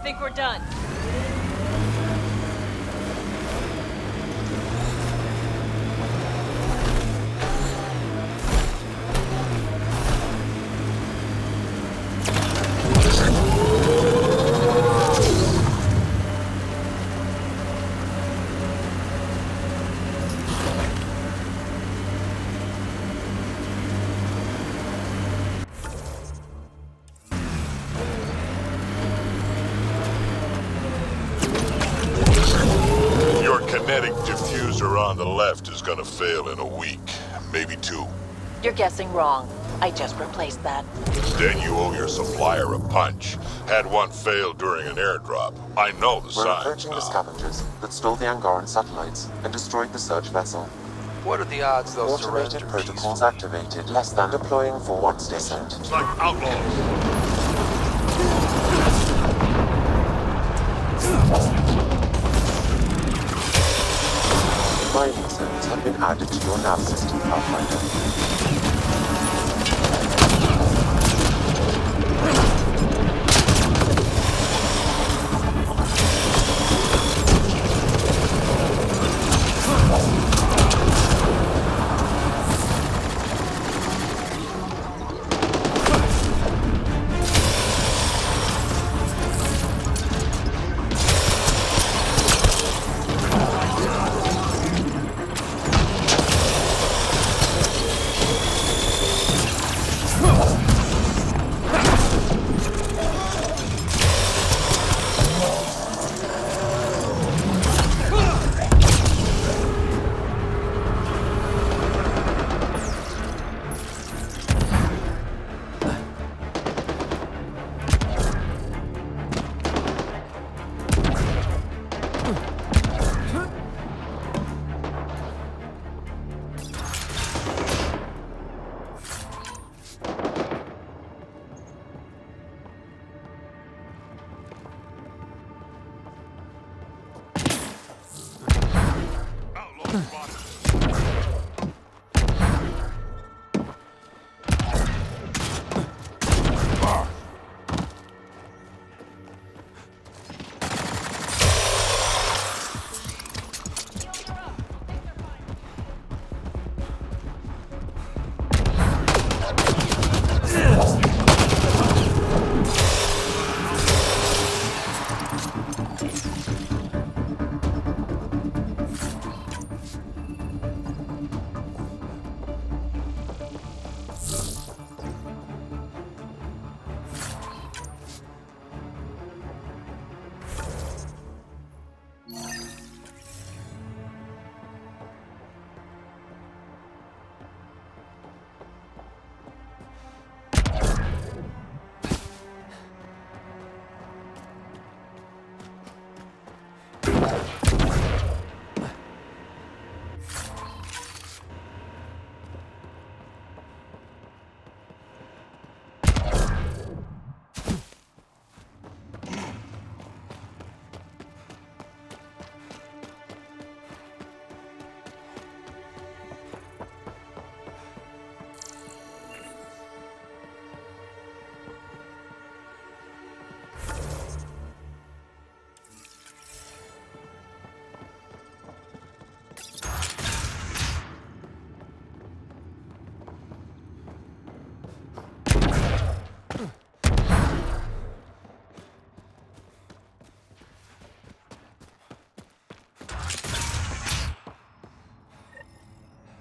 think we're done. Kinetic diffuser on the left is gonna fail in a week, maybe 2. You're guessing wrong. I just replaced that. Then you owe your supplier a punch. Had one fail during an airdrop. I know the We're signs approaching the now. scavengers that stole the Angaran satellites and destroyed the search vessel. What are the odds they'll Automated surrender protocols peacefully? activated, less than deploying for one descent. It's like outlaws. Mining zones have been added to your nav system, Pathfinder.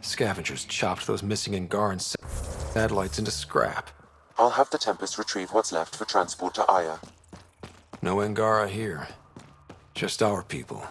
Scavengers chopped those missing Angaran satellites into scrap. I'll have the Tempest retrieve what's left for transport to Aya. No Angara here. Just our people.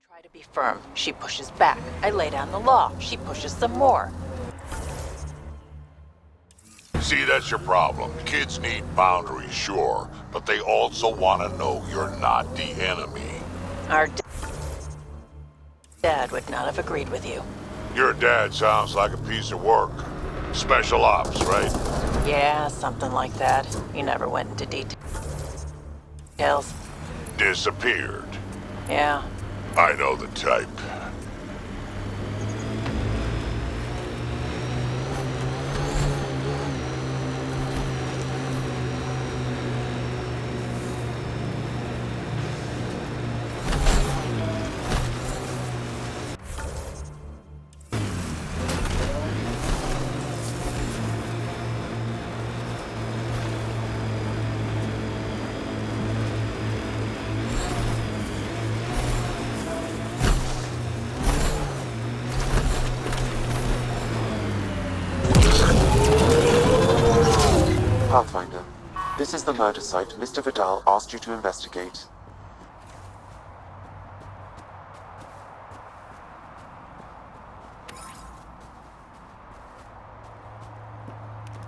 I try to be firm. She pushes back. I lay down the law. She pushes some more. See, that's your problem. Kids need boundaries, sure, but they also want to know you're not the enemy. Our dad would not have agreed with you. Your dad sounds like a piece of work. Special ops, right? Yeah, something like that. He never went into details. Disappeared. Yeah. I know the type. Pathfinder, this is the murder site Mr. Vidal asked you to investigate.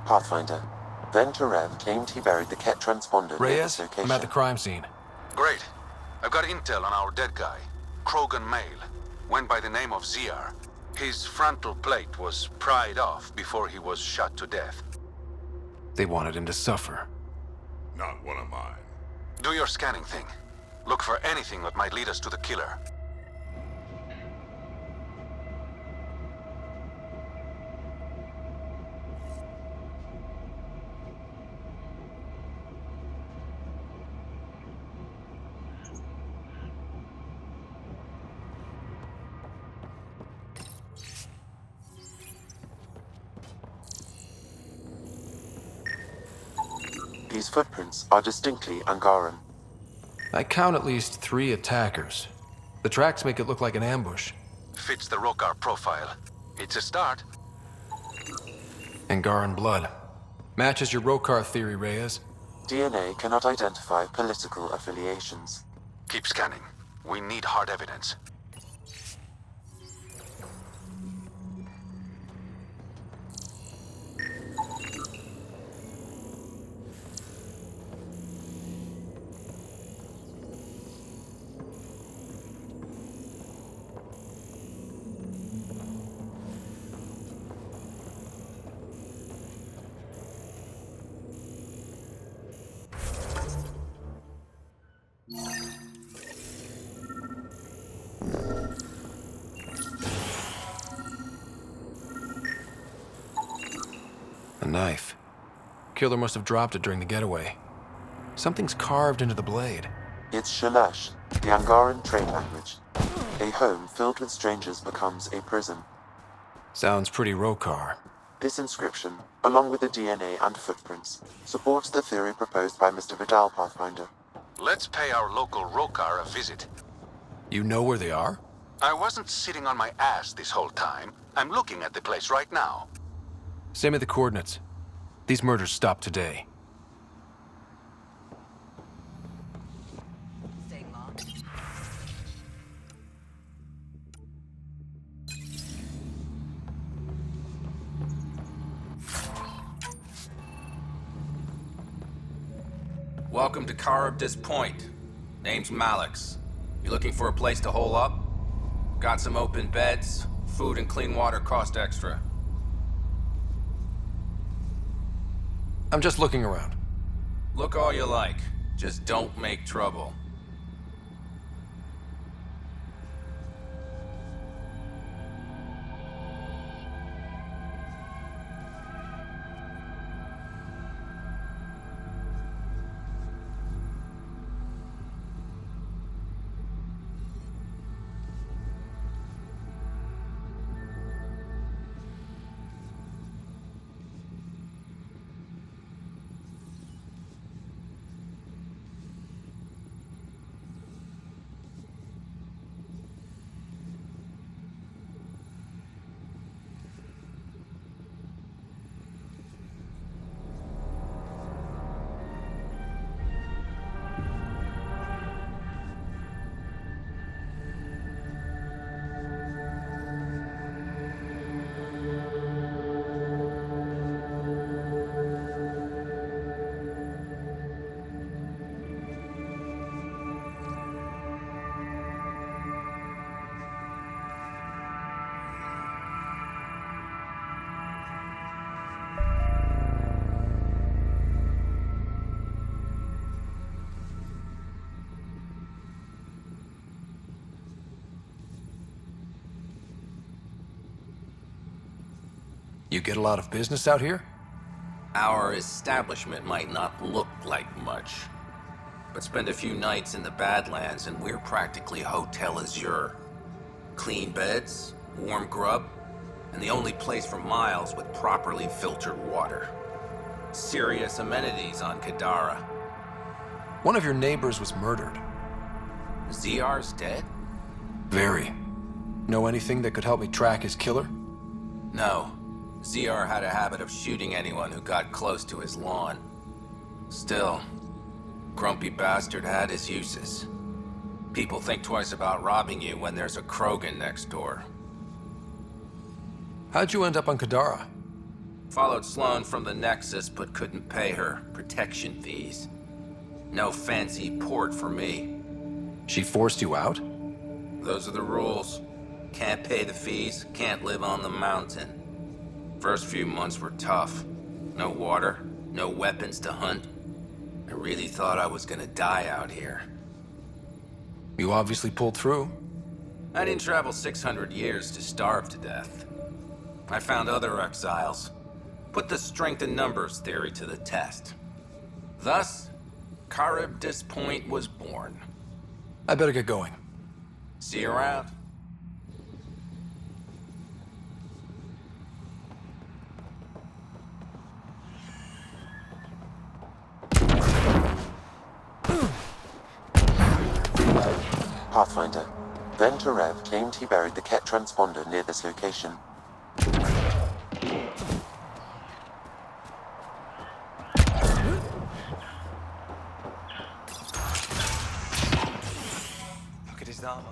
Pathfinder, then Tarev claimed he buried the Ket transponder near this Reyes, location. I'm at the crime scene. Great. I've got intel on our dead guy. Krogan male. Went by the name of Ziar. His frontal plate was pried off before he was shot to death. They wanted him to suffer. Not one of mine. Do your scanning thing. Look for anything that might lead us to the killer. These footprints are distinctly Angaran. I count at least 3 attackers. The tracks make it look like an ambush. Fits the Rokar profile. It's a start. Angaran blood. Matches your Rokar theory, Reyes. DNA cannot identify political affiliations. Keep scanning. We need hard evidence. A knife. Killer must have dropped it during the getaway. Something's carved into the blade. It's Shalash, the Angaran trade language. A home filled with strangers becomes a prison. Sounds pretty Rokar. This inscription, along with the DNA and footprints, supports the theory proposed by Mr. Vidal, Pathfinder. Let's pay our local Rokar a visit. You know where they are? I wasn't sitting on my ass this whole time. I'm looking at the place right now. Send me the coordinates. These murders stopped today. Welcome to Charybdis Point. Name's Malix. You looking for a place to hole up? Got some open beds. Food and clean water cost extra. I'm just looking around. Look all you like. Just don't make trouble. You get a lot of business out here? Our establishment might not look like much, but spend a few nights in the Badlands and we're practically Hotel Azure. Clean beds, warm grub, and the only place for miles with properly filtered water. Serious amenities on Kadara. One of your neighbors was murdered. ZR's dead? Very. Know anything that could help me track his killer? No. ZR had a habit of shooting anyone who got close to his lawn. Still, grumpy bastard had his uses. People think twice about robbing you when there's a Krogan next door. How'd you end up on Kadara? Followed Sloan from the Nexus, but couldn't pay her protection fees. No fancy port for me. She forced you out? Those are the rules. Can't pay the fees, can't live on the mountain. First few months were tough. No water, no weapons to hunt. I really thought I was gonna die out here. You obviously pulled through. I didn't travel 600 years to starve to death. I found other exiles. Put the strength in numbers theory to the test. Thus, Charybdis Point was born. I better get going. See you around. Pathfinder. Then Terev claimed he buried the Ket transponder near this location. Look at his armor.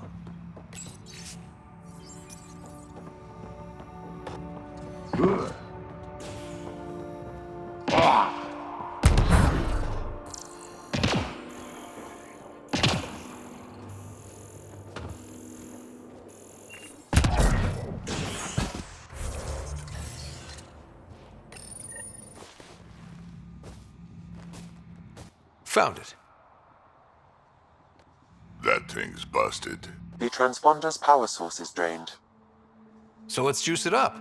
Found it. That thing's busted. The transponder's power source is drained. So let's juice it up.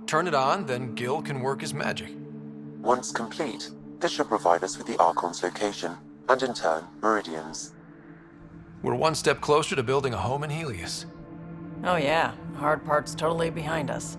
Turn it on, then Gil can work his magic. Once complete, this should provide us with the Archon's location, and in turn, Meridian's. We're one step closer to building a home in Helios. Oh yeah, hard part's totally behind us.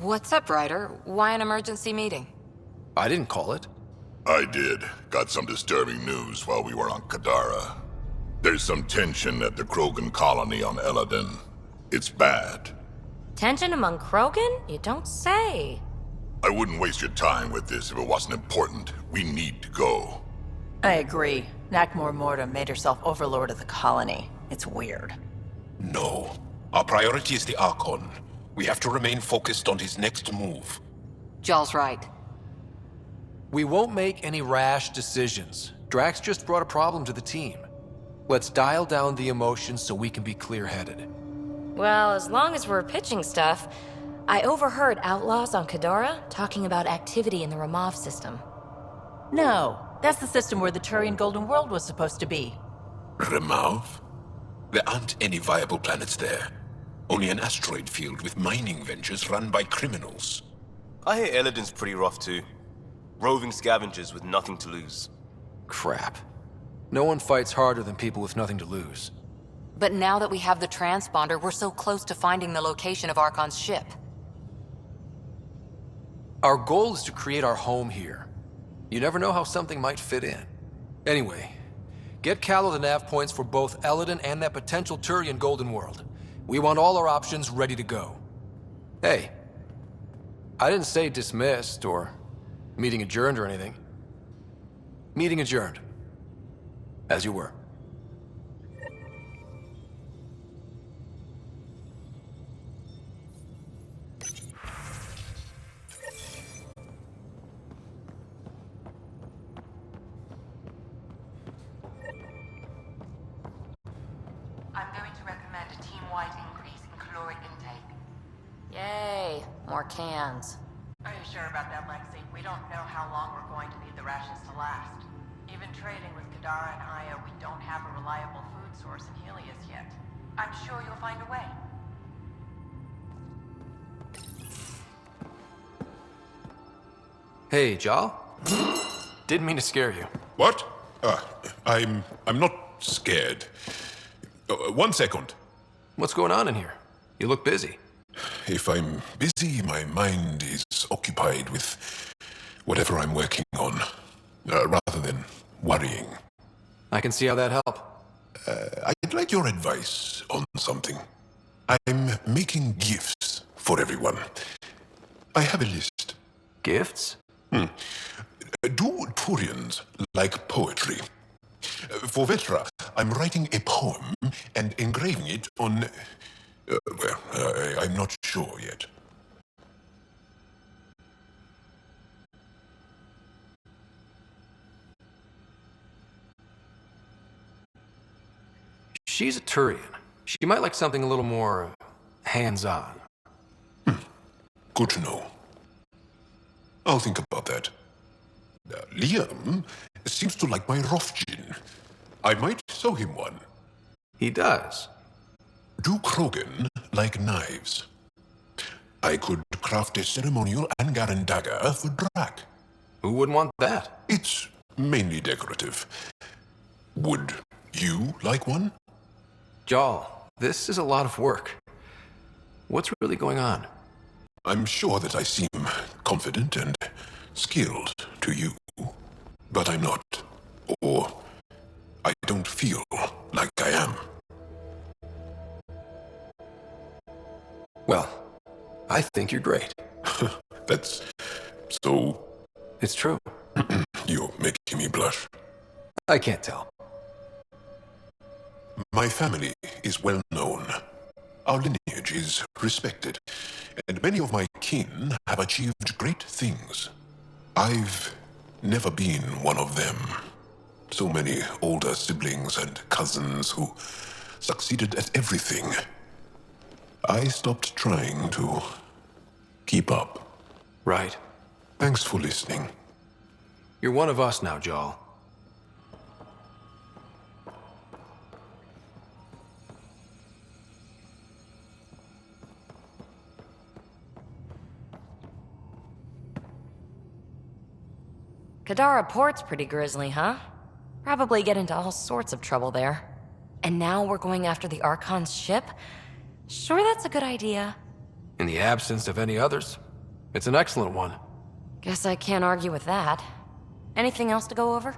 What's up, Ryder? Why an emergency meeting? I didn't call it. I did. Got some disturbing news while we were on Kadara. There's some tension at the Krogan colony on Eladin. It's bad. Tension among Krogan? You don't say. I wouldn't waste your time with this if it wasn't important. We need to go. I agree. Nakmor Morta made herself overlord of the colony. It's weird. No. Our priority is the Archon. We have to remain focused on his next move. Jall's right. We won't make any rash decisions. Drax just brought a problem to the team. Let's dial down the emotions so we can be clear-headed. Well, as long as we're pitching stuff, I overheard outlaws on Kadara talking about activity in the Ramov system. No, that's the system where the Turian Golden World was supposed to be. Remav? There aren't any viable planets there. Only an asteroid field with mining ventures run by criminals. I hear Eladin's pretty rough too. Roving scavengers with nothing to lose. Crap. No one fights harder than people with nothing to lose. But now that we have the transponder, we're so close to finding the location of Archon's ship. Our goal is to create our home here. You never know how something might fit in. Anyway, get Callow the nav points for both Eladin and that potential Turian Golden World. We want all our options ready to go. Hey, I didn't say dismissed or meeting adjourned or anything. Meeting adjourned. As you were. I'm going to recommend a team-wide increase in caloric intake. Yay, more cans. Are you sure about that, Lexi? We don't know how long we're going to need the rations to last. Even trading with Kadara and Aya, we don't have a reliable food source in Helios yet. I'm sure you'll find a way. Hey, Jal. Didn't mean to scare you. What? I'm not scared. 1 second. What's going on in here? You look busy. If I'm busy, my mind is occupied with whatever I'm working on, rather than worrying. I can see how that helped. I'd like your advice on something. I'm making gifts for everyone. I have a list. Gifts? Do Turians like poetry? For Vetra, I'm writing a poem and engraving it on... I'm not sure yet. She's a Turian. She might like something a little more hands-on. Good to know. I'll think about that. Liam seems to like my Rofgin. I might sew him one. He does. Do Krogan like knives? I could craft a ceremonial Angaran dagger for Drak. Who wouldn't want that? It's mainly decorative. Would you like one? Jal, this is a lot of work. What's really going on? I'm sure that I seem confident and skilled to you, but I'm not. Or I don't feel like I am. Well, I think you're great. That's so... It's true. You're making me blush. I can't tell. My family is well known. Our lineage is respected, and many of my kin have achieved great things. I've never been one of them. So many older siblings and cousins who succeeded at everything. I stopped trying to keep up. Right. Thanks for listening. You're one of us now, Jal. Kadara Port's pretty grisly, huh? Probably get into all sorts of trouble there. And now we're going after the Archon's ship? Sure that's a good idea. In the absence of any others, It's an excellent one. Guess I can't argue with that. Anything else to go over?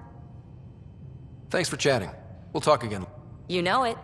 Thanks for chatting. We'll talk again. You know it.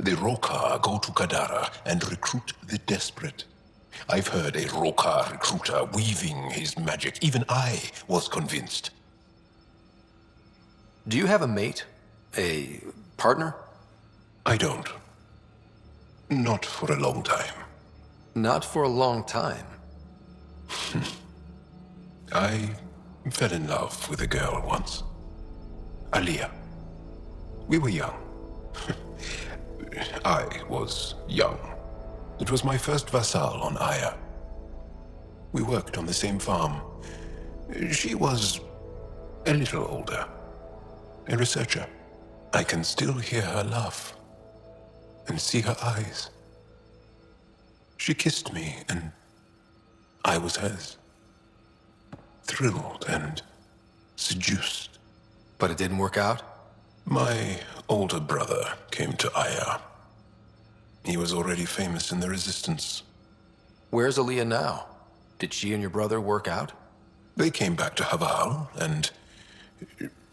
The Rokar go to Kadara and recruit the desperate. I've heard a Rokar recruiter weaving his magic. Even I was convinced. Do you have a mate? A partner? I don't. Not for a long time. Not for a long time. I fell in love with a girl once. Aliyah. We were young. I was young. It was my first vassal on Aya. We worked on the same farm. She was a little older. A researcher. I can still hear her laugh and see her eyes. She kissed me and I was hers. Thrilled and seduced. But it didn't work out? My older brother came to Aya. He was already famous in the Resistance. Where's Aaliyah now? Did she and your brother work out? They came back to Haval, and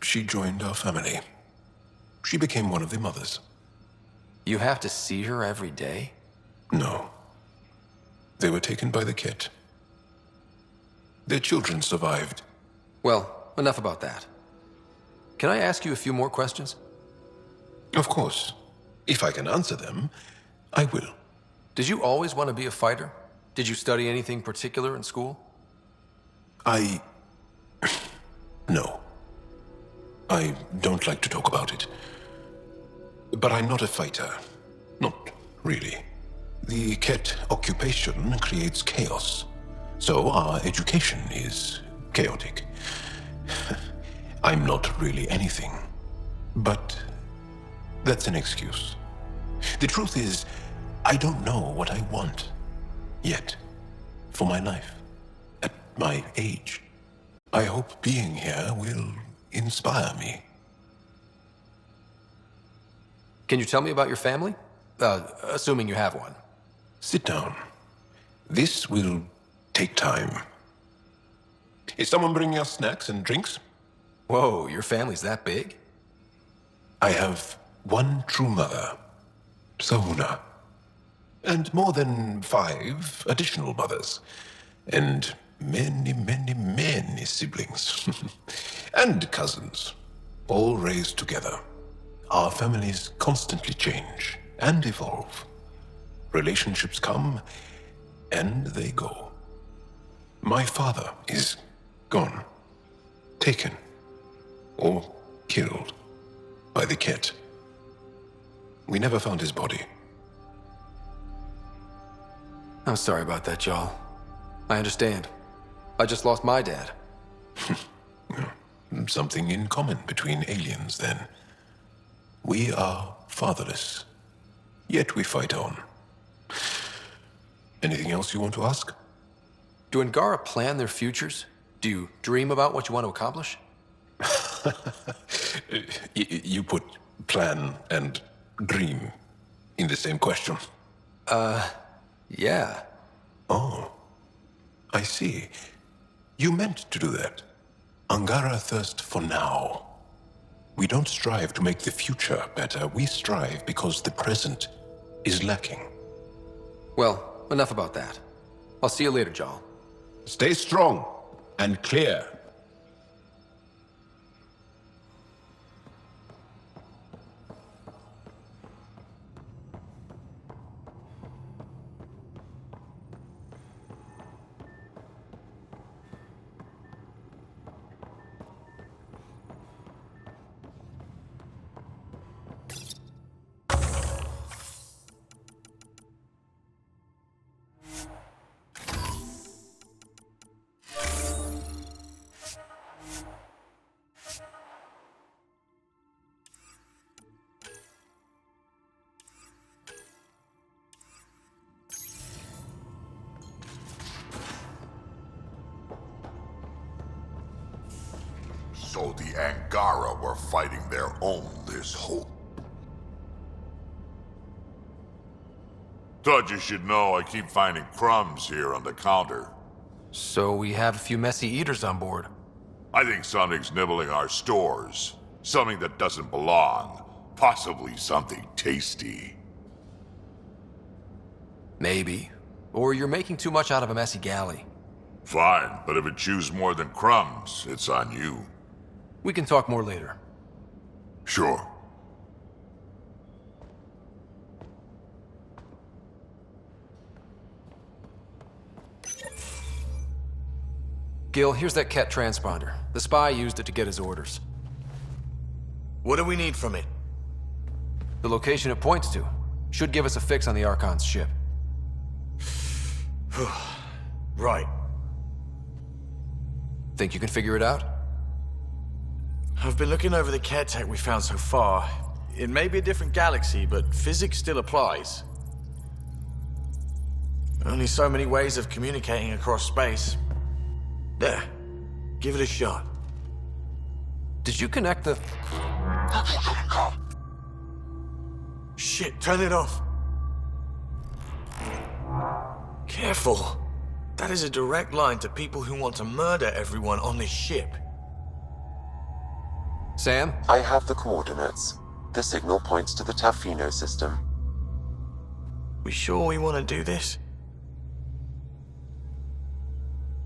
she joined our family. She became one of the mothers. You have to see her every day? No. They were taken by the Ket. Their children survived. Well, enough about that. Can I ask you a few more questions? Of course. If I can answer them, I will. Did you always want to be a fighter? Did you study anything particular in school? No. I don't like to talk about it. But I'm not a fighter. Not really. The Ket occupation creates chaos. So our education is chaotic. I'm not really anything. But that's an excuse. The truth is, I don't know what I want. Yet. For my life. At my age. I hope being here will inspire me. Can you tell me about your family? Assuming you have one. Sit down. This will take time. Is someone bringing us snacks and drinks? Whoa, your family's that big? I have one true mother, Sahuna, and more than 5 additional mothers, and many, many, many siblings, and cousins, all raised together. Our families constantly change and evolve. Relationships come and they go. My father is gone, taken, or killed by the Ket. We never found his body. I'm sorry about that, Jarl. I understand. I just lost my dad. Something in common between aliens, then. We are fatherless, yet we fight on. Anything else you want to ask? Do Angara plan their futures? Do you dream about what you want to accomplish? You put plan and dream in the same question. Yeah. Oh, I see. You meant to do that. Angara thirst for now. We don't strive to make the future better. We strive because the present is lacking. Well, enough about that. I'll see you later, Jarl. Stay strong and clear. So the Angara were fighting their own this whole... Thought you should know I keep finding crumbs here on the counter. So we have a few messy eaters on board. I think something's nibbling our stores. Something that doesn't belong. Possibly something tasty. Maybe. Or you're making too much out of a messy galley. Fine, but if it chews more than crumbs, it's on you. We can talk more later. Sure. Gil, here's that Ket transponder. The spy used it to get his orders. What do we need from it? The location it points to. Should give us a fix on the Archon's ship. Right. Think you can figure it out? I've been looking over the care tech we found so far. It may be a different galaxy, but physics still applies. Only so many ways of communicating across space. There. Give it a shot. Did you connect the... Shit, turn it off. Careful. That is a direct line to people who want to murder everyone on this ship. Sam? I have the coordinates. The signal points to the Tafino system. We sure we want to do this?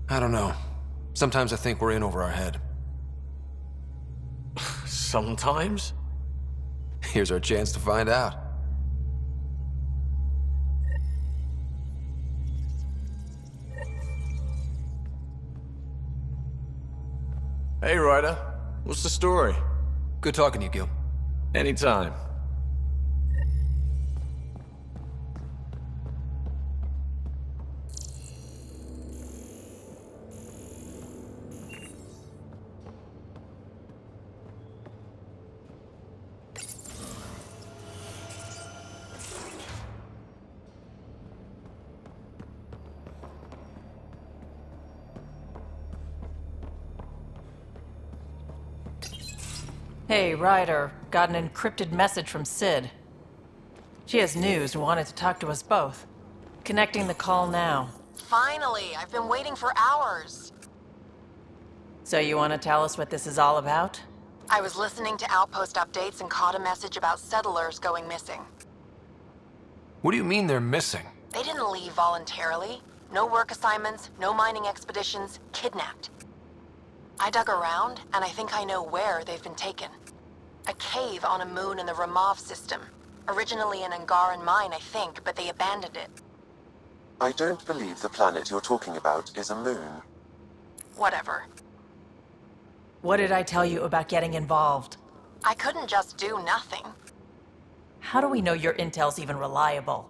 I don't know. Sometimes I think we're in over our head. Sometimes? Here's our chance to find out. Hey, Ryder. What's the story? Good talking to you, Gil. Anytime. Hey, Ryder. Got an encrypted message from Sid. She has news and wanted to talk to us both. Connecting the call now. Finally, I've been waiting for hours. So you want to tell us what this is all about? I was listening to Outpost updates and caught a message about settlers going missing. What do you mean they're missing? They didn't leave voluntarily. No work assignments, no mining expeditions, kidnapped. I dug around, and I think I know where they've been taken. A cave on a moon in the Ramov system. Originally an Angaran mine, I think, but they abandoned it. I don't believe the planet you're talking about is a moon. Whatever. What did I tell you about getting involved? I couldn't just do nothing. How do we know your intel's even reliable?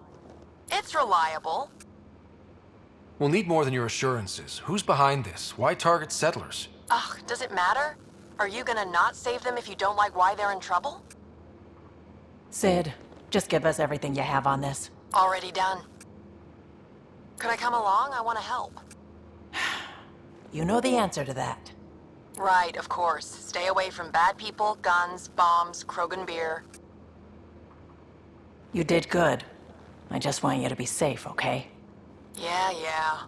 It's reliable. We'll need more than your assurances. Who's behind this? Why target settlers? Ugh, does it matter? Are you gonna not save them if you don't like why they're in trouble? Sid, just give us everything you have on this. Already done. Could I come along? I want to help. You know the answer to that. Right, of course. Stay away from bad people, guns, bombs, Krogan beer. You did good. I just want you to be safe, okay? Yeah.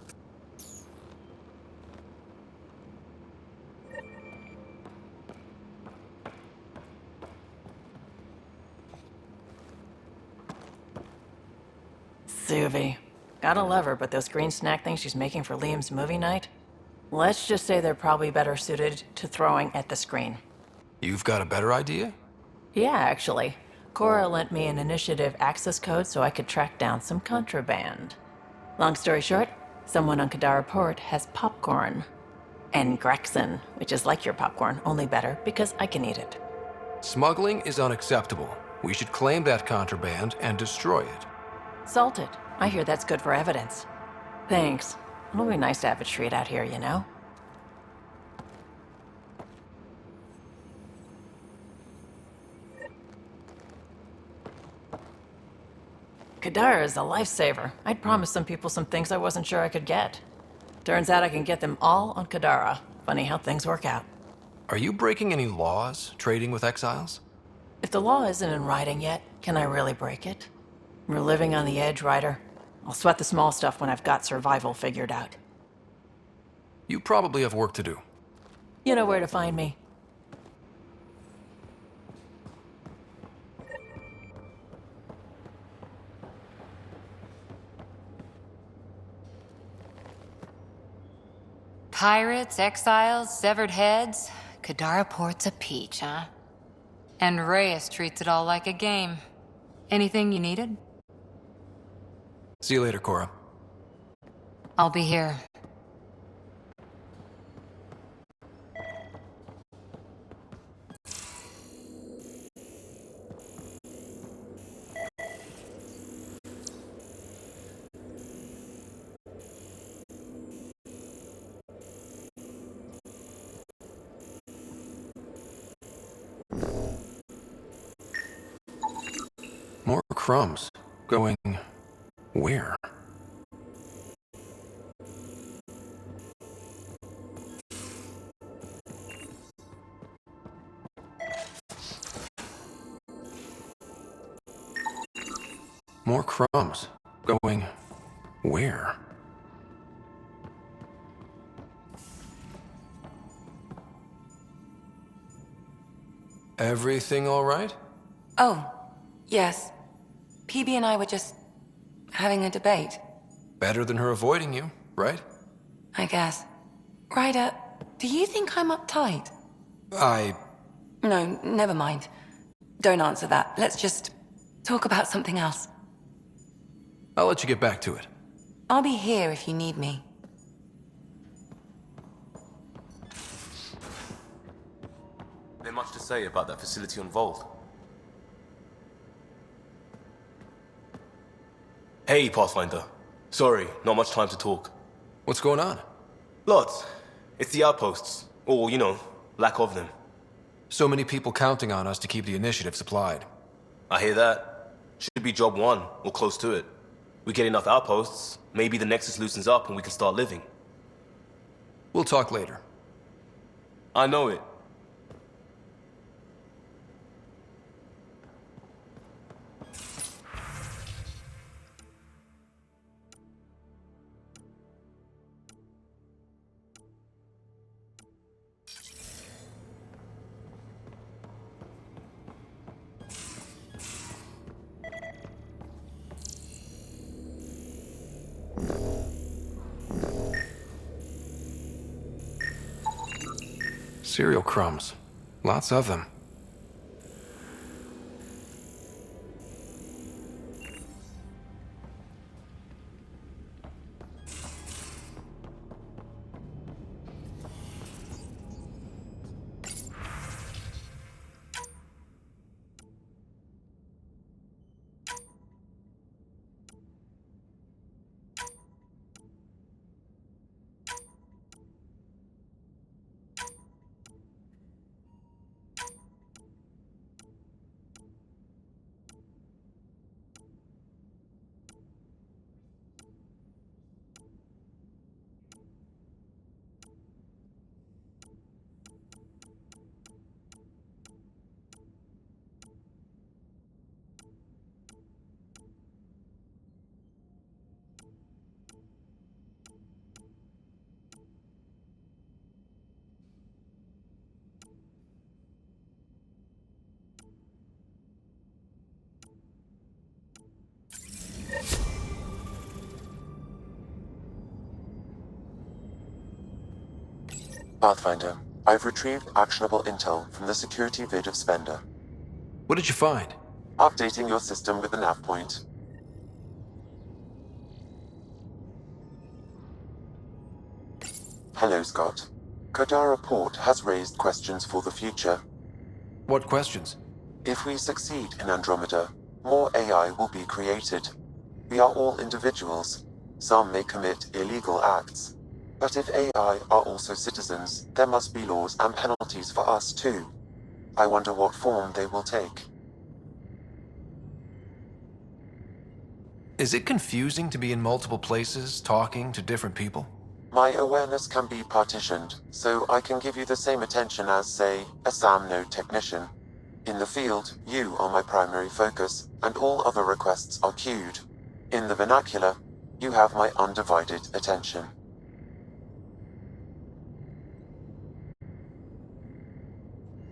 Suvi. Gotta love her, but those green snack things she's making for Liam's movie night? Let's just say they're probably better suited to throwing at the screen. You've got a better idea? Yeah, actually. Cora lent me an initiative access code so I could track down some contraband. Long story short, someone on Kadara Port has popcorn. And Grexon, which is like your popcorn, only better because I can eat it. Smuggling is unacceptable. We should claim that contraband and destroy it. Salt it. I hear that's good for evidence. Thanks. It'll be nice to have a treat out here, you know? Kadara is a lifesaver. I'd promised some people some things I wasn't sure I could get. Turns out I can get them all on Kadara. Funny how things work out. Are you breaking any laws, trading with exiles? If the law isn't in writing yet, can I really break it? We're living on the edge, Ryder. I'll sweat the small stuff when I've got survival figured out. You probably have work to do. You know where to find me. Pirates, exiles, severed heads. Kadara Port's a peach, huh? And Reyes treats it all like a game. Anything you needed? See you later, Cora. I'll be here. crumbs. Going where? More crumbs. Going where? Everything all right? Oh, yes. PB and I were just having a debate, Better than her avoiding you, right? I guess. Ryder, do you think I'm uptight? No, never mind. Don't answer that. Let's just talk about something else. I'll let you get back to it. I'll be here if you need me. There much to say about that facility on Vault? Hey, Pathfinder. Sorry, not much time to talk. What's going on? Lots. It's the outposts. Or, lack of them. So many people counting on us to keep the initiative supplied. I hear that. Should be job one, or close to it. We get enough outposts, maybe the Nexus loosens up and we can start living. We'll talk later. I know it. Cereal crumbs. Lots of them. Pathfinder, I've retrieved actionable intel from the security vid of Spender. What did you find? Updating your system with the nav point. Hello, Scott. Kadara Port has raised questions for the future. What questions? If we succeed in Andromeda, more AI will be created. We are all individuals. Some may commit illegal acts. But if AI are also citizens, there must be laws and penalties for us too. I wonder what form they will take. Is it confusing to be in multiple places, talking to different people? My awareness can be partitioned, so I can give you the same attention as, say, a SAM node technician. In the field, you are my primary focus, and all other requests are queued. In the vernacular, you have my undivided attention.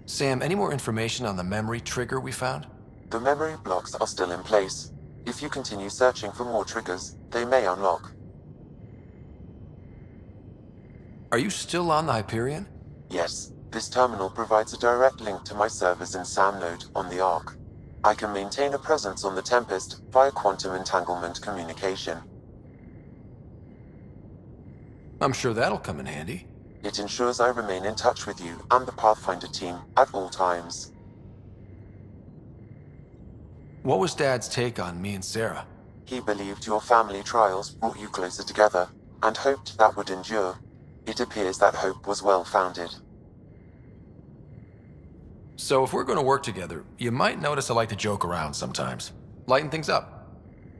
Sam, any more information on the memory trigger we found? The memory blocks are still in place. If you continue searching for more triggers, they may unlock. Are you still on the Hyperion? Yes, this terminal provides a direct link to my servers in SAM node on the Ark. I can maintain a presence on the Tempest via quantum entanglement communication. I'm sure that'll come in handy. It ensures I remain in touch with you and the Pathfinder team at all times. What was Dad's take on me and Sarah? He believed your family trials brought you closer together, and hoped that would endure. It appears that hope was well-founded. So if we're going to work together, you might notice I like to joke around sometimes. lighten things up.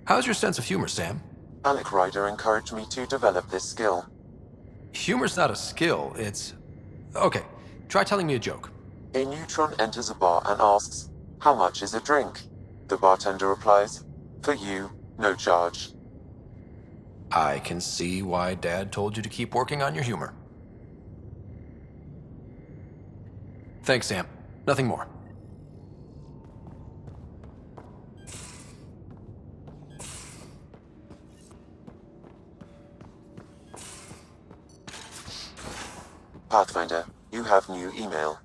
How's your sense of humor, Sam? Alec Ryder encouraged me to develop this skill. Humor's not a skill, it's... Okay, try telling me a joke. A neutron enters a bar and asks, "How much is a drink?" The bartender replies, "For you, no charge." I can see why Dad told you to keep working on your humor. Thanks, Sam. Nothing more. Pathfinder, you have new email.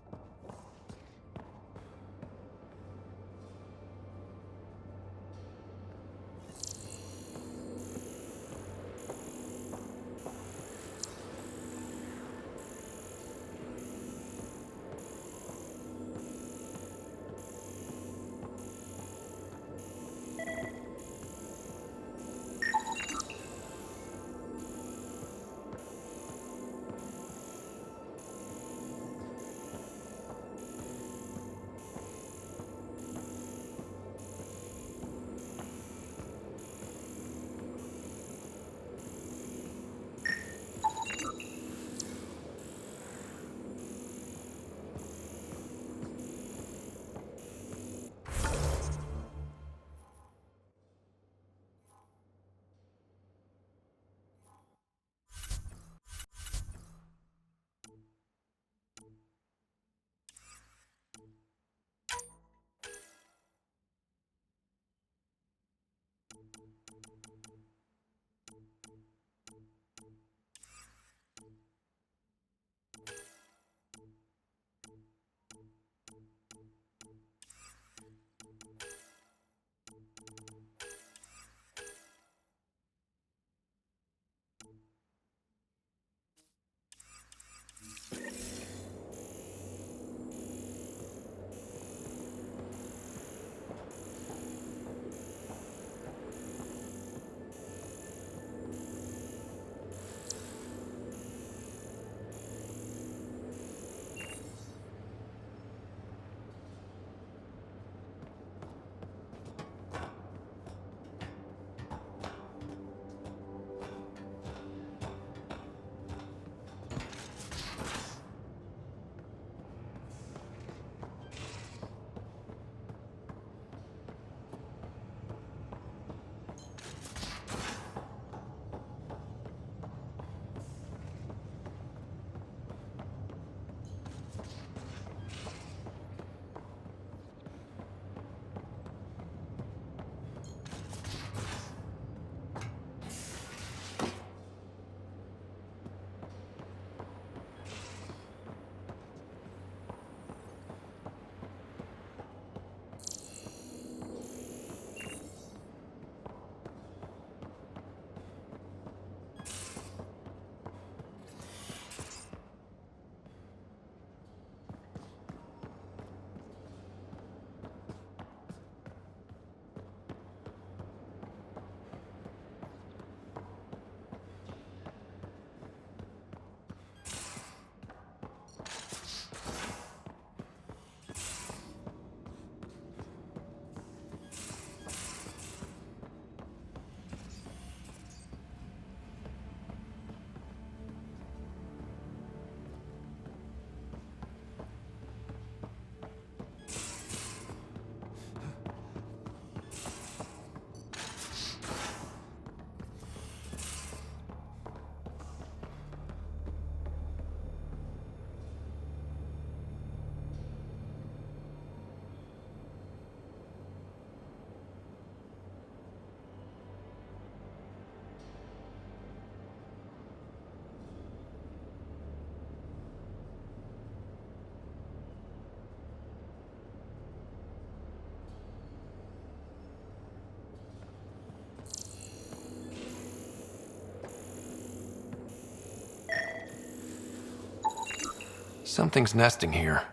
Something's nesting here.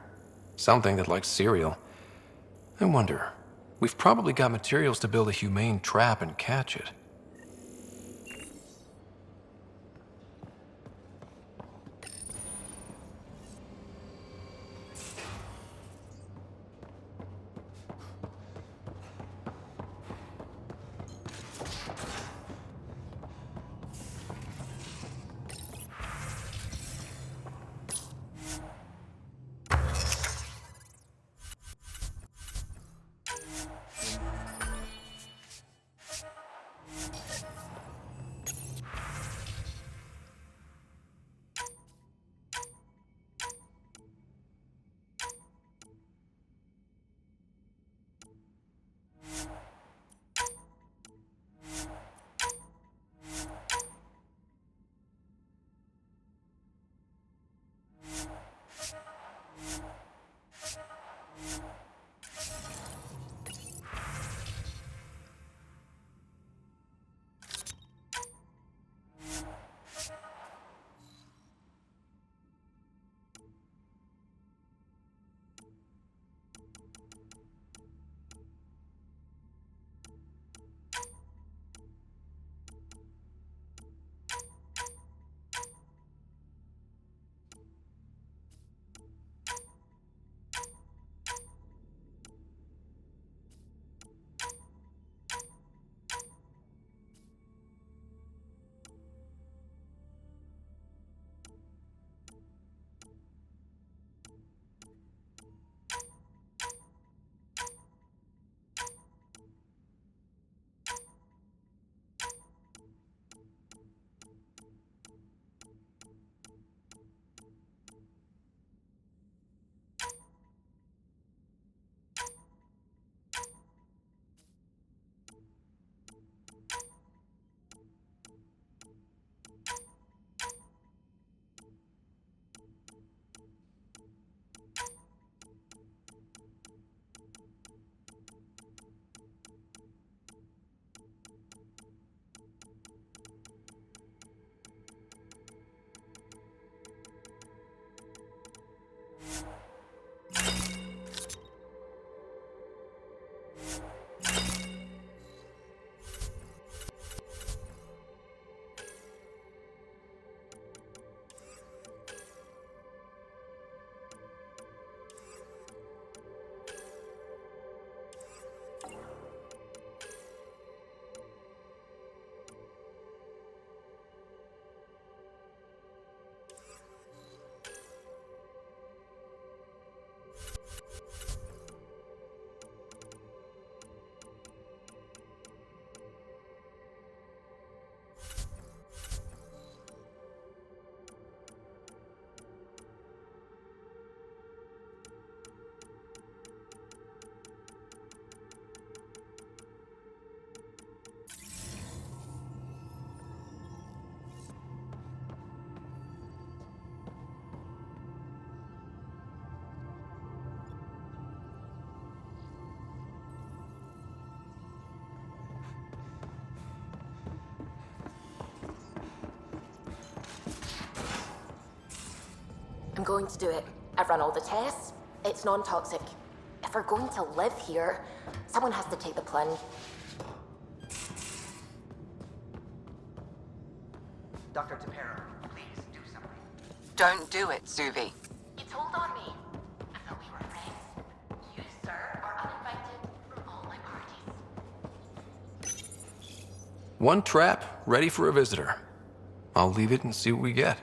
Something that likes cereal. I wonder, we've probably got materials to build a humane trap and catch it. I'm going to do it. I've run all the tests. It's non-toxic. If we're going to live here, someone has to take the plunge. Dr. Tapera, please do something. Don't do it, Suvi. You told on me. I thought we were friends. You, sir, are uninvited from all my parties. One trap, ready for a visitor. I'll leave it and see what we get.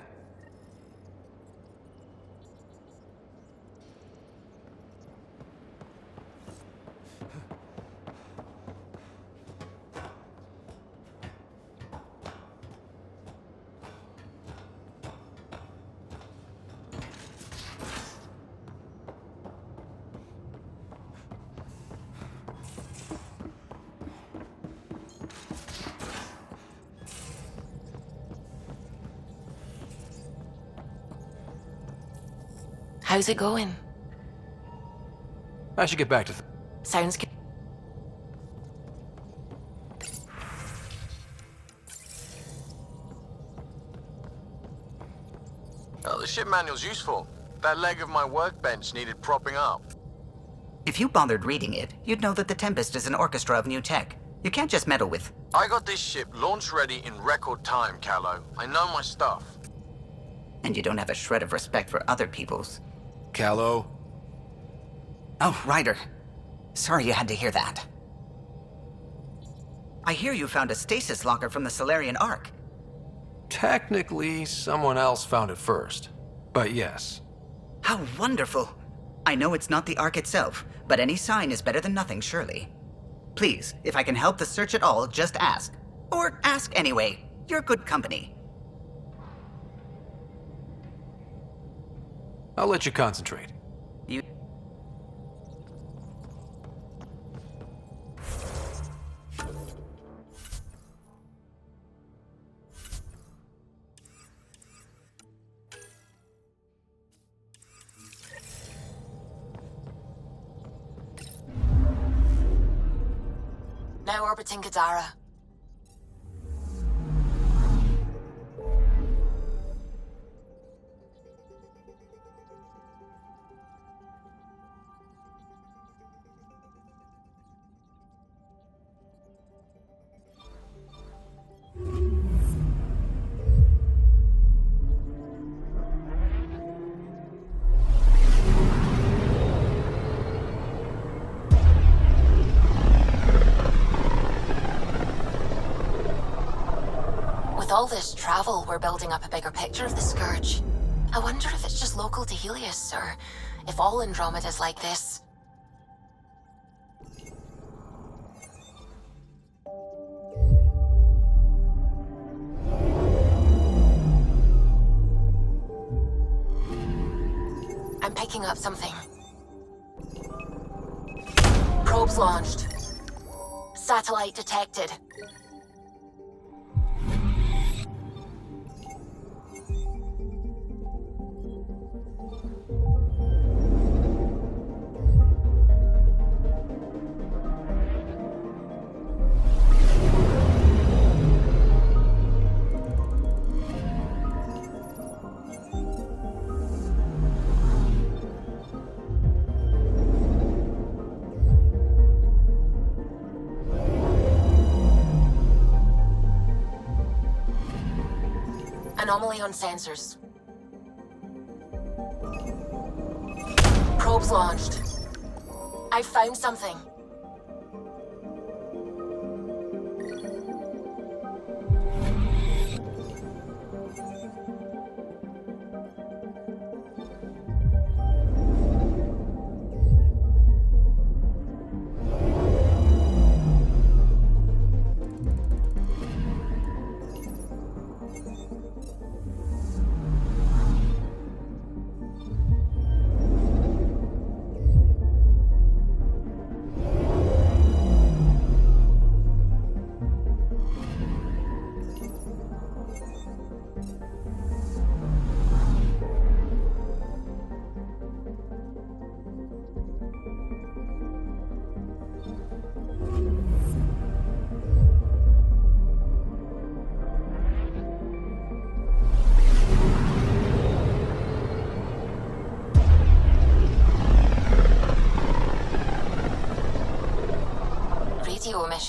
How's it going? I should get back to Sounds good. Oh, the ship manual's useful. That leg of my workbench needed propping up. If you bothered reading it, you'd know that the Tempest is an orchestra of new tech. You can't just meddle with... I got this ship launch ready in record time, Callow. I know my stuff. And you don't have a shred of respect for other people's. Callow. Oh, Ryder. Sorry you had to hear that. I hear you found a stasis locker from the Solarian Ark. Technically, someone else found it first. But yes. How wonderful. I know it's not the Ark itself, but any sign is better than nothing, surely. Please, if I can help the search at all, just ask. Or ask anyway. You're good company. I'll let you concentrate. You... Now orbiting Kadara. With all this travel, we're building up a bigger picture of the Scourge. I wonder if it's just local to Helios, or if all Andromeda's like this. I'm picking up something. Probes launched. Satellite detected. Anomaly on sensors. Probes launched. I found something.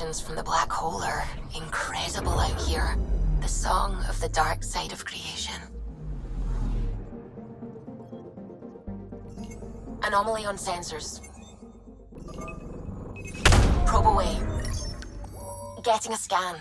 vibrations from the black hole are incredible out here. The song of the dark side of creation. Anomaly on sensors. Probe away. Getting a scan.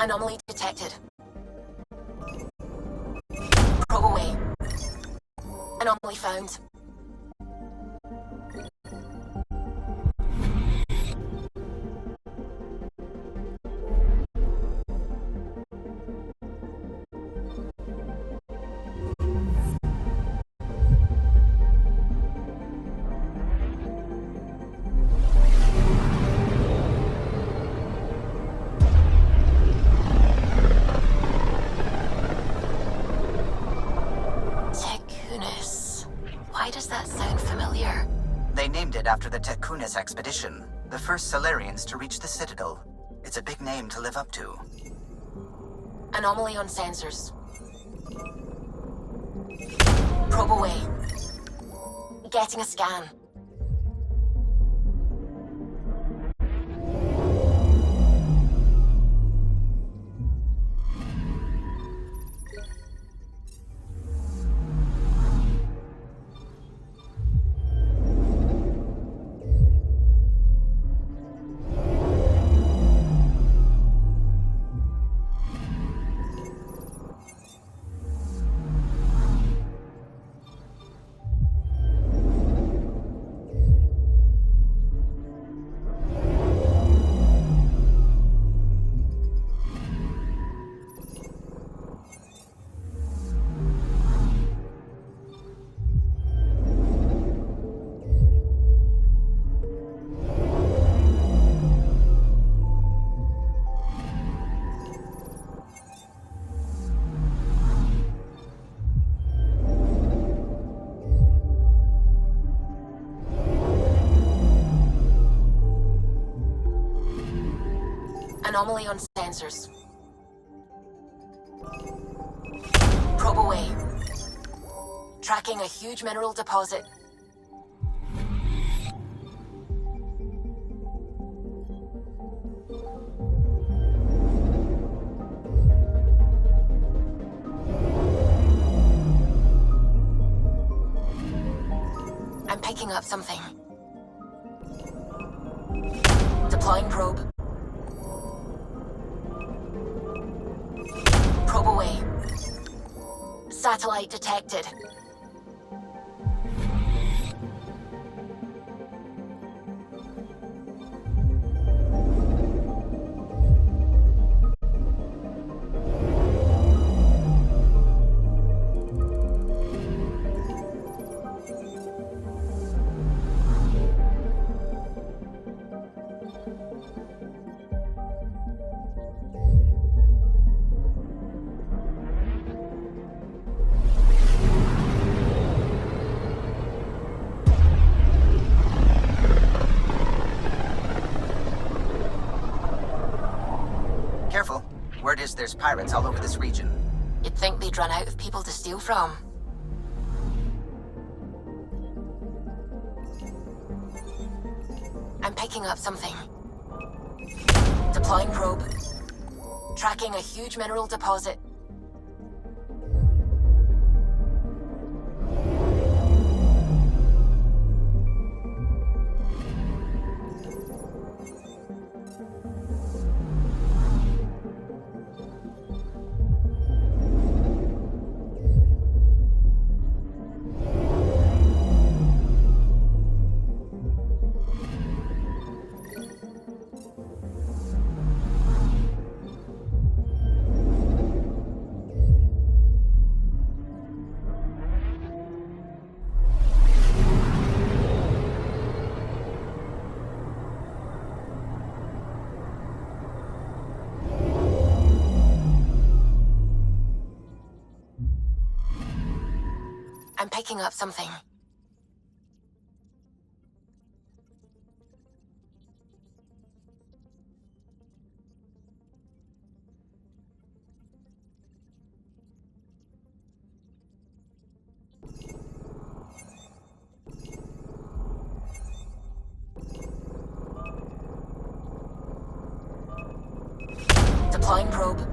Anomaly detected. Probe away. Anomaly found. Why does that sound familiar? They named it after the Tekunis expedition, the first Solarians to reach the Citadel. It's a big name to live up to. Anomaly on sensors. Probe away. Getting a scan. Anomaly on sensors. Probe away. Tracking a huge mineral deposit. I'm picking up something. Deploying probe. Probe away. Satellite detected. Careful. Word is there's pirates all over this region. You'd think they'd run out of people to steal from. I'm picking up something. Deploying probe. Tracking a huge mineral deposit. I'm picking up something. Deploying probe.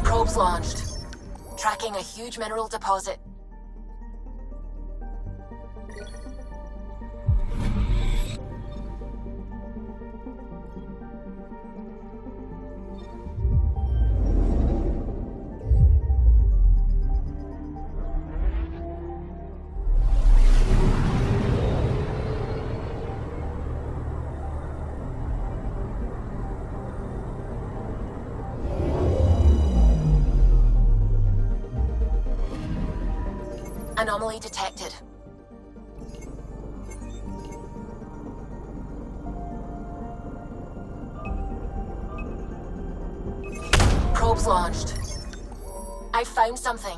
Probes launched. Tracking a huge mineral deposit. Anomaly detected. Probes launched. I found something.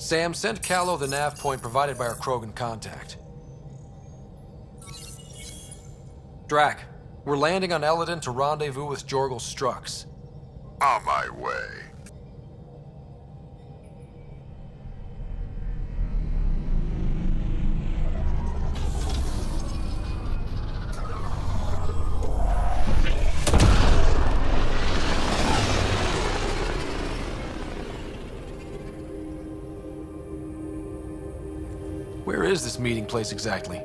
Sam, send Callow the nav point provided by our Krogan contact. Drac, we're landing on Eladin to rendezvous with Jorgel Strux. On my way. Where is this meeting place exactly?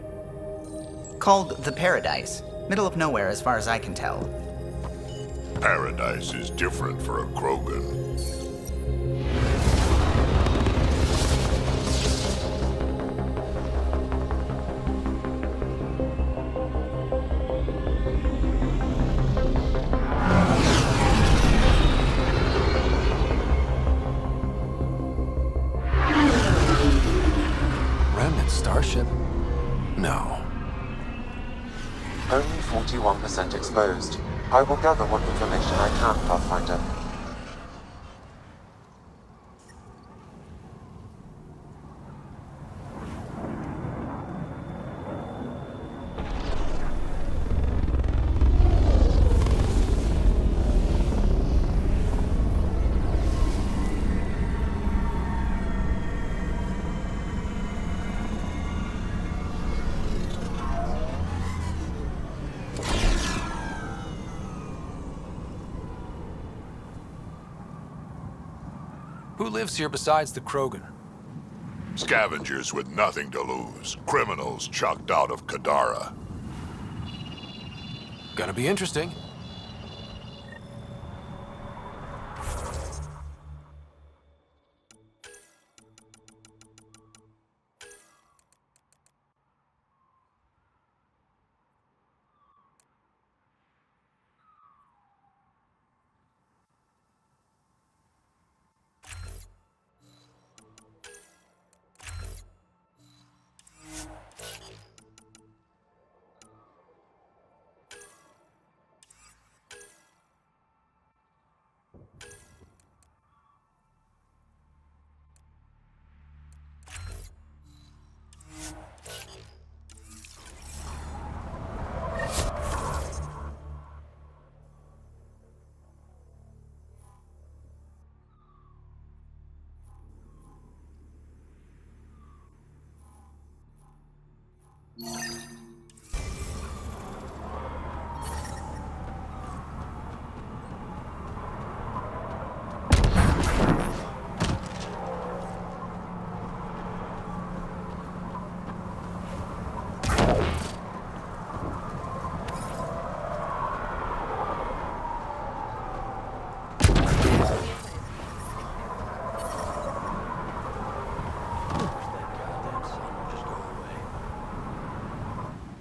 Called the Paradise. Middle of nowhere as far as I can tell. Paradise is different for a Krogan. Remnant starship? No. Only 41% exposed. I will gather what information I can, Pathfinder. Who lives here besides the Krogan? Scavengers with nothing to lose. Criminals chucked out of Kadara. Gonna be interesting.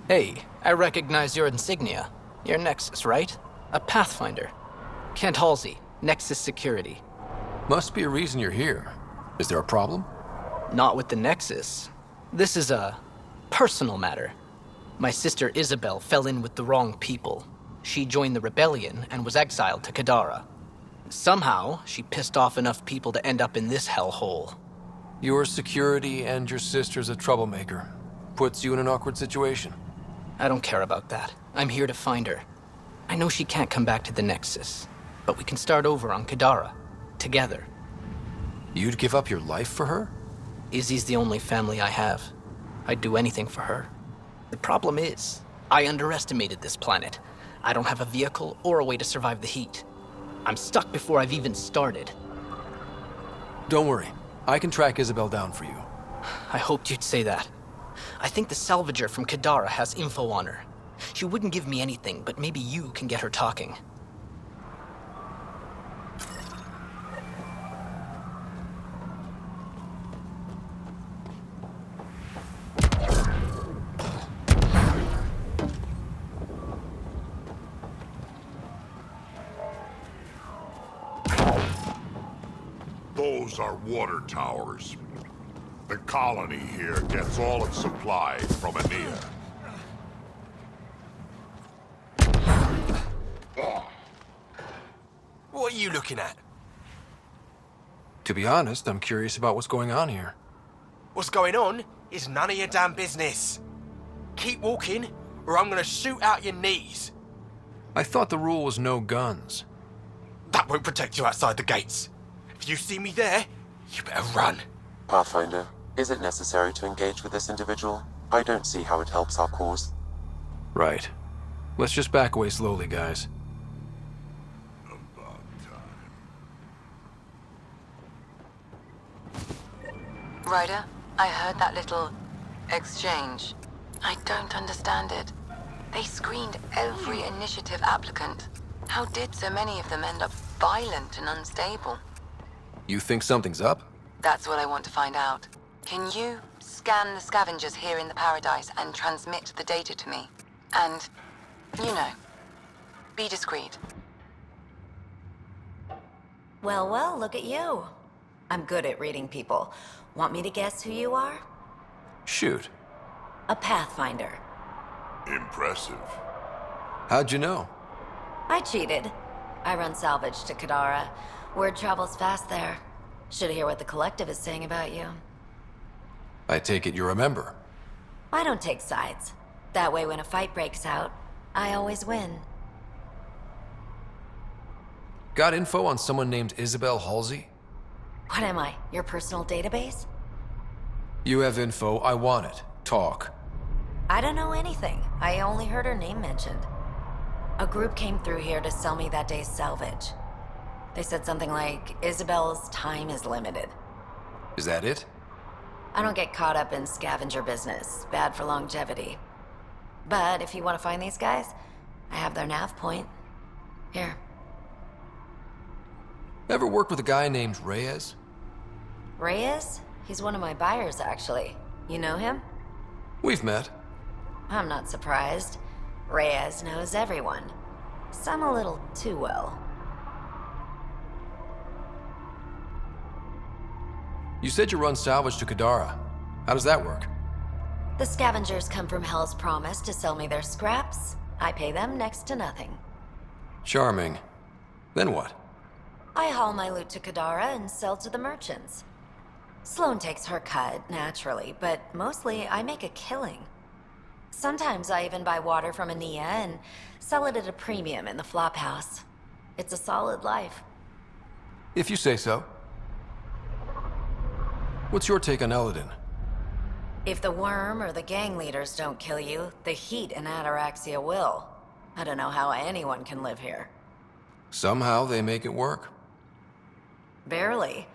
Hey, I recognize your insignia. You're Nexus, right? A Pathfinder. Kent Halsey, Nexus Security. Must be a reason you're here. Is there a problem? Not with the Nexus. This is a personal matter. My sister Isabel fell in with the wrong people. She joined the rebellion and was exiled to Kadara. Somehow, she pissed off enough people to end up in this hellhole. Your security and your sister's a troublemaker. Puts you in an awkward situation. I don't care about that. I'm here to find her. I know she can't come back to the Nexus, but we can start over on Kadara, together. You'd give up your life for her? Izzy's the only family I have. I'd do anything for her. The problem is, I underestimated this planet. I don't have a vehicle or a way to survive the heat. I'm stuck before I've even started. Don't worry. I can track Isabel down for you. I hoped you'd say that. I think the salvager from Kadara has info on her. She wouldn't give me anything, but maybe you can get her talking. Those are water towers. The colony here gets all its supplies from Anea. What are you looking at? To be honest, I'm curious about what's going on here. What's going on is none of your damn business. Keep walking, or I'm gonna shoot out your knees. I thought the rule was no guns. That won't protect you outside the gates. If you see me there, you better run. Pathfinder, is it necessary to engage with this individual? I don't see how it helps our cause. Right. Let's just back away slowly, guys. Ryder, I heard that little Exchange. I don't understand it. They screened every initiative applicant. How did so many of them end up violent and unstable? You think something's up? That's what I want to find out. Can you scan the scavengers here in the Paradise and transmit the data to me? And, you know, be discreet. Well, well, look at you. I'm good at reading people. Want me to guess who you are? Shoot. A Pathfinder. Impressive. How'd you know? I cheated. I run salvage to Kadara. Word travels fast there. Should hear what the Collective is saying about you. I take it you're a member. I don't take sides. That way when a fight breaks out, I always win. Got info on someone named Isabel Halsey? What am I, your personal database? You have info, I want it. Talk. I don't know anything. I only heard her name mentioned. A group came through here to sell me that day's salvage. They said something like, Isabel's time is limited. Is that it? I don't get caught up in scavenger business. Bad for longevity. But if you want to find these guys, I have their nav point. Here. Ever worked with a guy named Reyes? Reyes? He's one of my buyers, actually. You know him? We've met. I'm not surprised. Reyes knows everyone. Some a little too well. You said you run salvage to Kadara. How does that work? The scavengers come from Hell's Promise to sell me their scraps. I pay them next to nothing. Charming. Then what? I haul my loot to Kadara and sell to the merchants. Sloane takes her cut, naturally, but mostly I make a killing. Sometimes I even buy water from Ania and sell it at a premium in the flop house. It's a solid life. If you say so. What's your take on Eladin? If the worm or the gang leaders don't kill you, the heat in Ataraxia will. I don't know how anyone can live here. Somehow they make it work. Barely.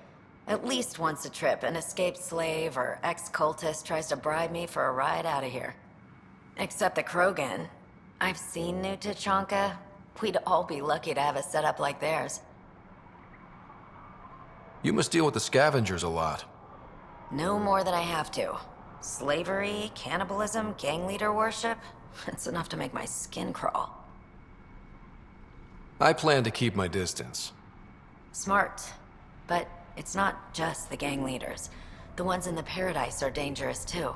At least once a trip, an escaped slave or ex-cultist tries to bribe me for a ride out of here. Except the Krogan. I've seen New Tachanka. We'd all be lucky to have a setup like theirs. You must deal with the scavengers a lot. No more than I have to. Slavery, cannibalism, gang leader worship. It's enough to make my skin crawl. I plan to keep my distance. Smart. But it's not just the gang leaders. The ones in the Paradise are dangerous too.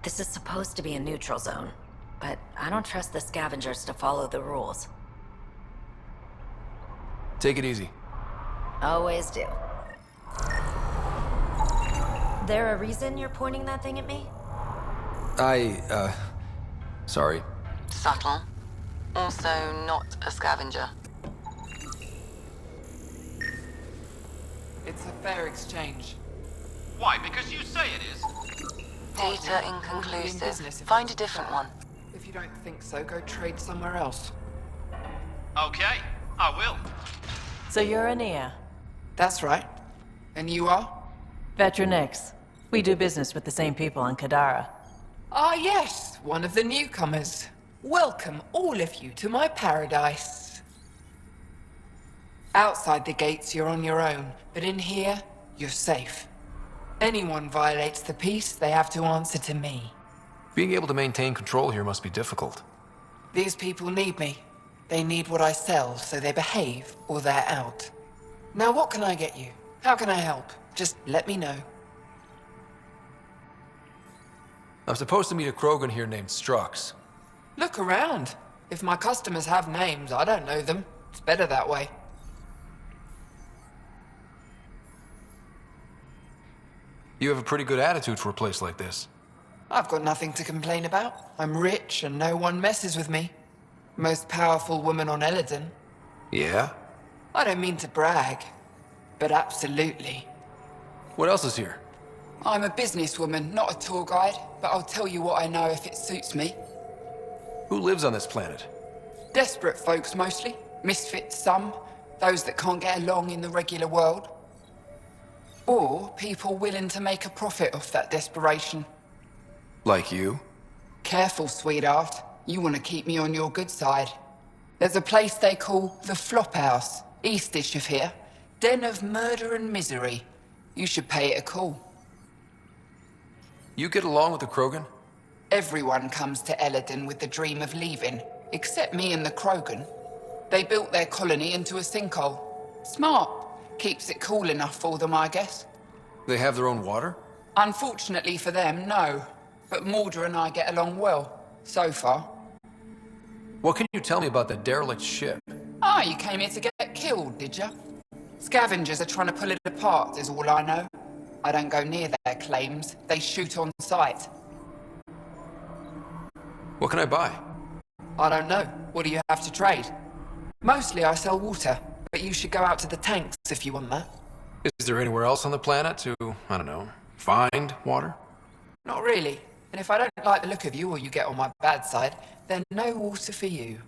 This is supposed to be a neutral zone, but I don't trust the scavengers to follow the rules. Take it easy. Always do. There a reason you're pointing that thing at me? Sorry. Subtle. Also not a scavenger. It's a fair exchange. Why? Because you say it is. Data inconclusive. Find a different one. If you don't think so, go trade somewhere else. Okay, I will. So you're Ania? That's right. And you are? Veteran X. We do business with the same people on Kadara. Ah, yes, one of the newcomers. Welcome, all of you, to my paradise. Outside the gates, you're on your own, but in here, you're safe. Anyone violates the peace, they have to answer to me. Being able to maintain control here must be difficult. These people need me. They need what I sell, so they behave, or they're out. Now, what can I get you? How can I help? Just let me know. I'm supposed to meet a Krogan here named Strux. Look around. If my customers have names, I don't know them. It's better that way. You have a pretty good attitude for a place like this. I've got nothing to complain about. I'm rich and no one messes with me. Most powerful woman on Eladin. Yeah? I don't mean to brag, but absolutely. What else is here? I'm a businesswoman, not a tour guide, but I'll tell you what I know if it suits me. Who lives on this planet? Desperate folks mostly. Misfits some. Those that can't get along in the regular world. Or people willing to make a profit off that desperation. Like you? Careful, sweetheart. You want to keep me on your good side. There's a place they call the Flophouse, eastish of here. Den of murder and misery. You should pay it a call. You get along with the Krogan? Everyone comes to Eladin with the dream of leaving, except me and the Krogan. They built their colony into a sinkhole. Smart. Keeps it cool enough for them, I guess. They have their own water? Unfortunately for them, no. But Mordor and I get along well, so far. What can you tell me about the derelict ship? Ah, you came here to get killed, did you? Scavengers are trying to pull it apart, is all I know. I don't go near their claims. They shoot on sight. What can I buy? I don't know. What do you have to trade? Mostly I sell water, but you should go out to the tanks if you want that. Is there anywhere else on the planet to, I don't know, find water? Not really. And if I don't like the look of you or you get on my bad side, then no water for you.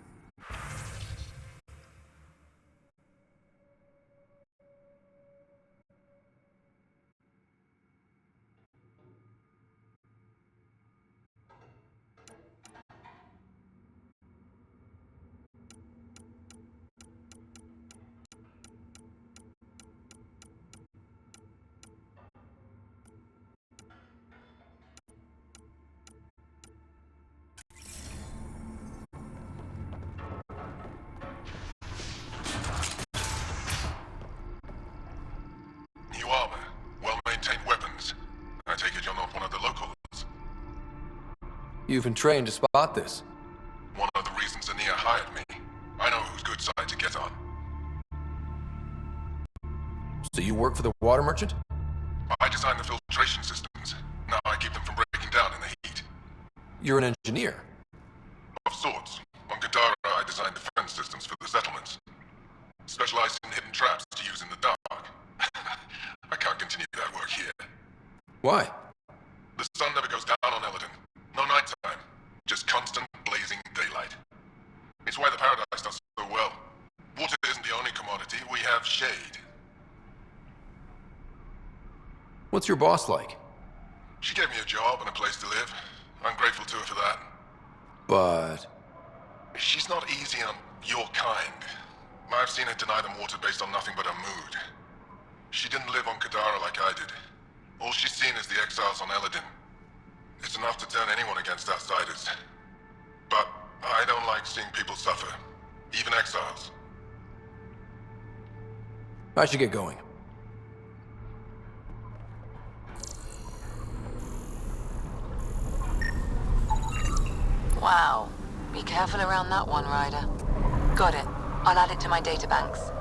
New armor, well-maintained weapons. I take it you're not one of the locals. You've been trained to spot this. One of the reasons Ania hired me. I know whose good side to get on. So you work for the water merchant? I design the filtration systems. Now I keep them from breaking down in the heat. You're an engineer? Of sorts. On Kadara, I design defense systems for the settlements. Specialized in hidden traps to use in the dark. I can't continue that work here. Why? The sun never goes down on Eladin. No nighttime. Just constant blazing daylight. It's why the Paradise does so well. Water isn't the only commodity. We have shade. What's your boss like? She gave me a job and a place to live. I'm grateful to her for that. But... She's not easy on your kind. I've seen her deny them water based on nothing but her mood. She didn't live on Kadara like I did. All she's seen is the exiles on Eladin. It's enough to turn anyone against outsiders. But I don't like seeing people suffer, even exiles. I should get going. Wow. Be careful around that one, Ryder. Got it. I'll add it to my databanks.